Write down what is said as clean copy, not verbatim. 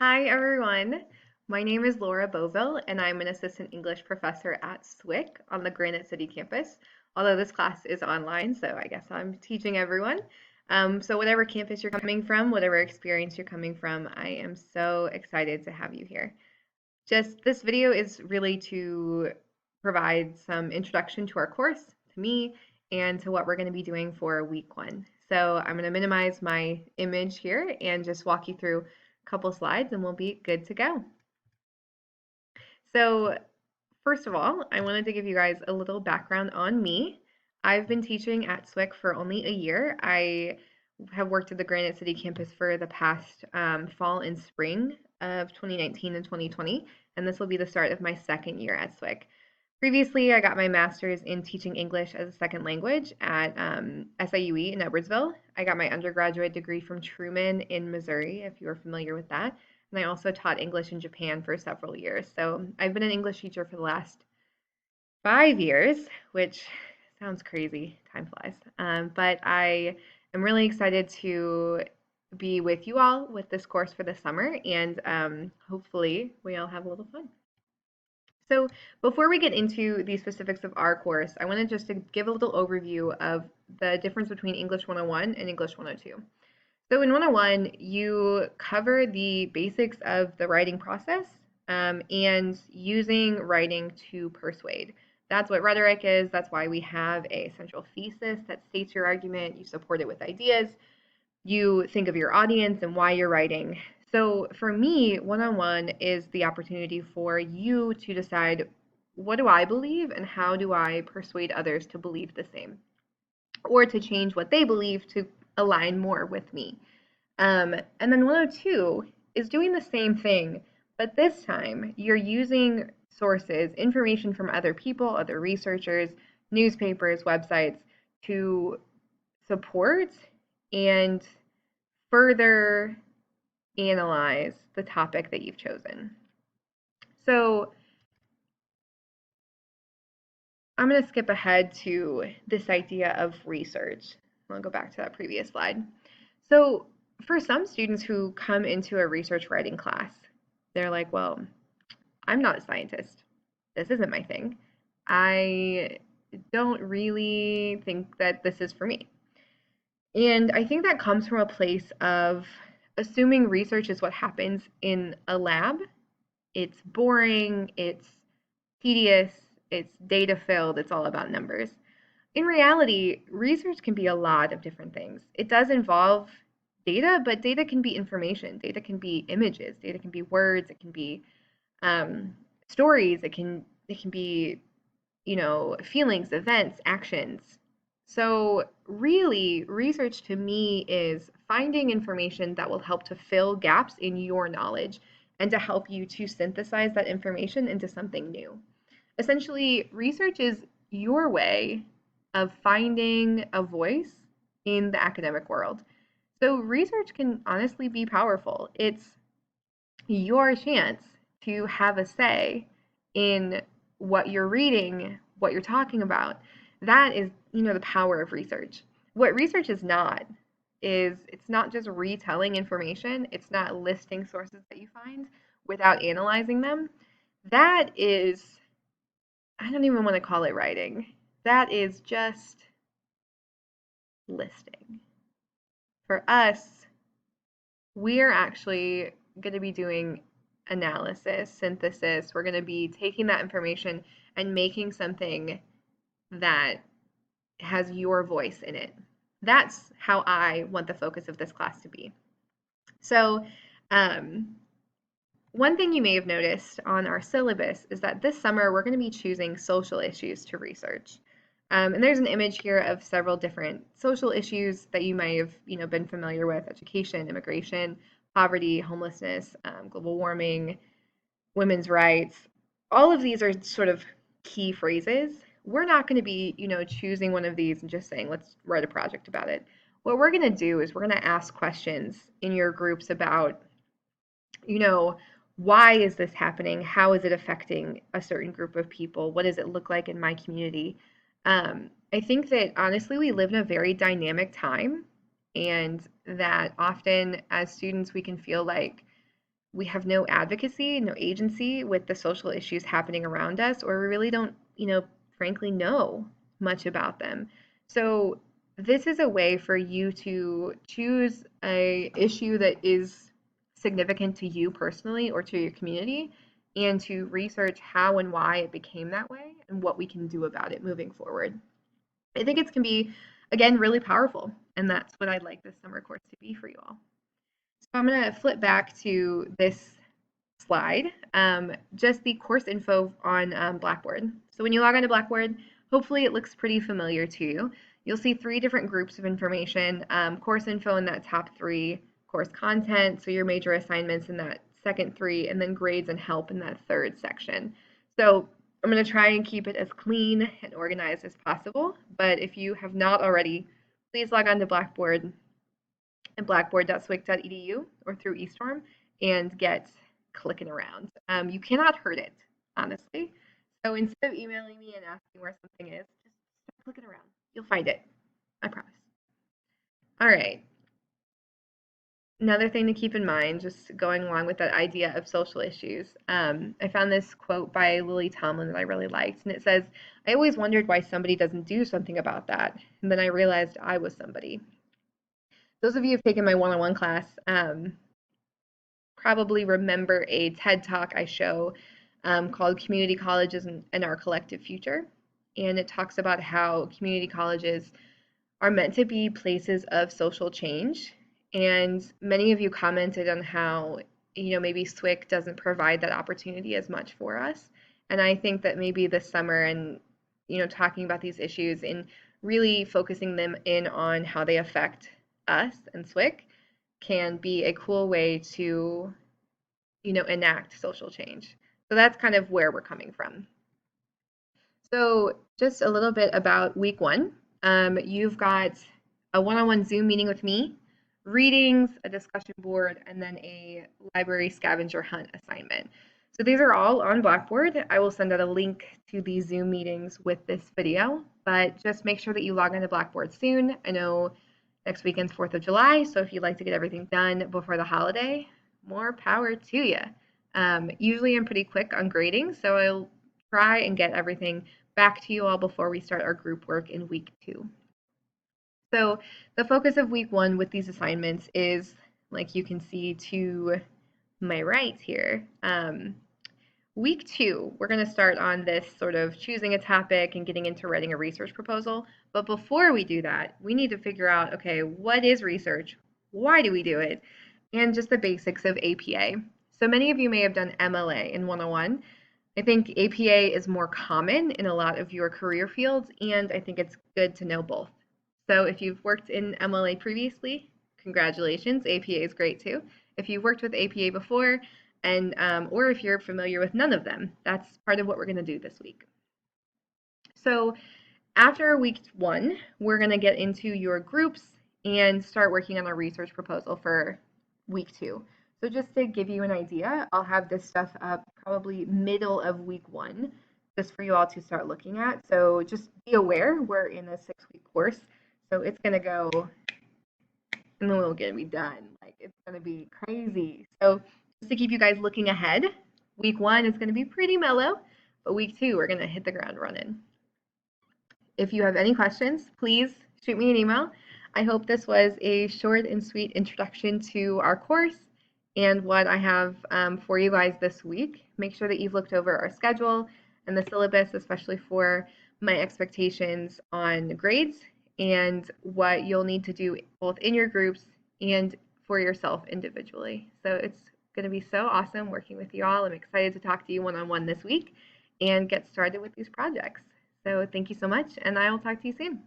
Hi everyone, my name is Laura Boville and I'm an assistant English professor at SWIC on the Granite City campus, although this class is online, so I guess I'm teaching everyone. So whatever campus you're coming from, whatever experience you're coming from, I am so excited to have you here. Just this video is really to provide some introduction to our course, to me, and to what we're going to be doing for week one. So I'm going to minimize my image here and just walk you through a couple slides and we'll be good to go. So first of all, I wanted to give you guys a little background on me. I've been teaching at SWIC for only a year. I have worked at the Granite City campus for the past fall and spring of 2019 and 2020, and this will be the start of my second year at SWIC. Previously, I got my master's in teaching English as a second language at SIUE in Edwardsville. I got my undergraduate degree from Truman in Missouri, if you are familiar with that. And I also taught English in Japan for several years. So I've been an English teacher for the last 5 years, which sounds crazy. Time flies. But I am really excited to be with you all with this course for the summer, and hopefully we all have a little fun. So before we get into the specifics of our course, I wanted just to give a little overview of the difference between English 101 and English 102. So in 101, you cover the basics of the writing process and using writing to persuade. That's what rhetoric is. That's why we have a central thesis that states your argument. You support it with ideas. You think of your audience and why you're writing. So for me, one-on-one is the opportunity for you to decide, what do I believe and how do I persuade others to believe the same, or to change what they believe to align more with me. And then 102 is doing the same thing, but this time you're using sources, information from other people, other researchers, newspapers, websites to support and further analyze the topic that you've chosen. So I'm going to skip ahead to this idea of research. I'll go back to that previous slide. So for some students who come into a research writing class, they're like, well, I'm not a scientist. This isn't my thing. I don't really think that this is for me. And I think that comes from a place of assuming research is what happens in a lab. It's boring, it's tedious, it's data filled, it's all about numbers. In reality, research can be a lot of different things. It does involve data, but data can be information, data can be images, data can be words, it can be stories, it can be feelings, events, actions. So really, research to me is finding information that will help to fill gaps in your knowledge and to help you to synthesize that information into something new. Essentially, research is your way of finding a voice in the academic world. So research can honestly be powerful. It's your chance to have a say in what you're reading, what you're talking about. That is, the power of research. What research is not is it's not just retelling information, it's not listing sources that you find without analyzing them. That is, I don't even want to call it writing. That is just listing. For us, we are actually going to be doing analysis, synthesis. We're going to be taking that information and making something that has your voice in it. That's how I want the focus of this class to be. So, one thing you may have noticed on our syllabus is that this summer we're going to be choosing social issues to research. And there's an image here of several different social issues that you might have, been familiar with: education, immigration, poverty, homelessness, global warming, women's rights. All of these are sort of key phrases. We're not going to be, choosing one of these and just saying, let's write a project about it. What we're going to do is we're going to ask questions in your groups about, why is this happening? How is it affecting a certain group of people? What does it look like in my community? I think that honestly, we live in a very dynamic time, and that often as students, we can feel like we have no advocacy, no agency with the social issues happening around us, or we really don't, frankly know much about them. So this is a way for you to choose a issue that is significant to you personally or to your community and to research how and why it became that way and what we can do about it moving forward. I think it can be, again, really powerful, and that's what I'd like this summer course to be for you all. So I'm going to flip back to this slide, just the course info on Blackboard. So when you log onto Blackboard, hopefully it looks pretty familiar to you. You'll see 3 different groups of information, course info in that top 3, course content, so your major assignments in that second 3, and then grades and help in that third section. So I'm going to try and keep it as clean and organized as possible, but if you have not already, please log on to Blackboard at blackboard.swic.edu or through eStorm and get clicking around. You cannot hurt it, honestly. So instead of emailing me and asking where something is, just start clicking around. You'll find it. I promise. All right. Another thing to keep in mind, just going along with that idea of social issues, I found this quote by Lily Tomlin that I really liked, and it says, "I always wondered why somebody doesn't do something about that, and then I realized I was somebody." Those of you who've taken my one-on-one class probably remember a TED Talk I show called Community Colleges and Our Collective Future. And it talks about how community colleges are meant to be places of social change. And many of you commented on how, maybe SWIC doesn't provide that opportunity as much for us. And I think that maybe this summer and, talking about these issues and really focusing them in on how they affect us and SWIC can be a cool way to, enact social change. So that's kind of where we're coming from. So just a little bit about week 1. You've got a one-on-one Zoom meeting with me, readings, a discussion board, and then a library scavenger hunt assignment. So these are all on Blackboard. I will send out a link to these Zoom meetings with this video, but just make sure that you log into Blackboard soon. I know next weekend's 4th of July, so if you'd like to get everything done before the holiday, more power to you. Usually I'm pretty quick on grading, so I'll try and get everything back to you all before we start our group work in week 2. So the focus of week 1 with these assignments is, like you can see to my right here, week 2, we're going to start on this sort of choosing a topic and getting into writing a research proposal. But before we do that, we need to figure out, okay, what is research? Why do we do it? And just the basics of APA. So many of you may have done MLA in 101. I think APA is more common in a lot of your career fields, and I think it's good to know both. So if you've worked in MLA previously, congratulations, APA is great too. If you've worked with APA before, and or if you're familiar with none of them, that's part of what we're going to do this week. So after week 1, we're going to get into your groups and start working on a research proposal for week 2. So just to give you an idea, I'll have this stuff up probably middle of week 1, just for you all to start looking at. So just be aware we're in a 6-week course, so it's going to go, and then we're going to be done. Like, it's going to be crazy. So just to keep you guys looking ahead, week 1 is going to be pretty mellow, but week 2, we're going to hit the ground running. If you have any questions, please shoot me an email. I hope this was a short and sweet introduction to our course and what I have for you guys this week. Make sure that you've looked over our schedule and the syllabus, especially for my expectations on grades and what you'll need to do both in your groups and for yourself individually. So it's going to be so awesome working with you all. I'm excited to talk to you one-on-one this week and get started with these projects. So thank you so much, and I will talk to you soon.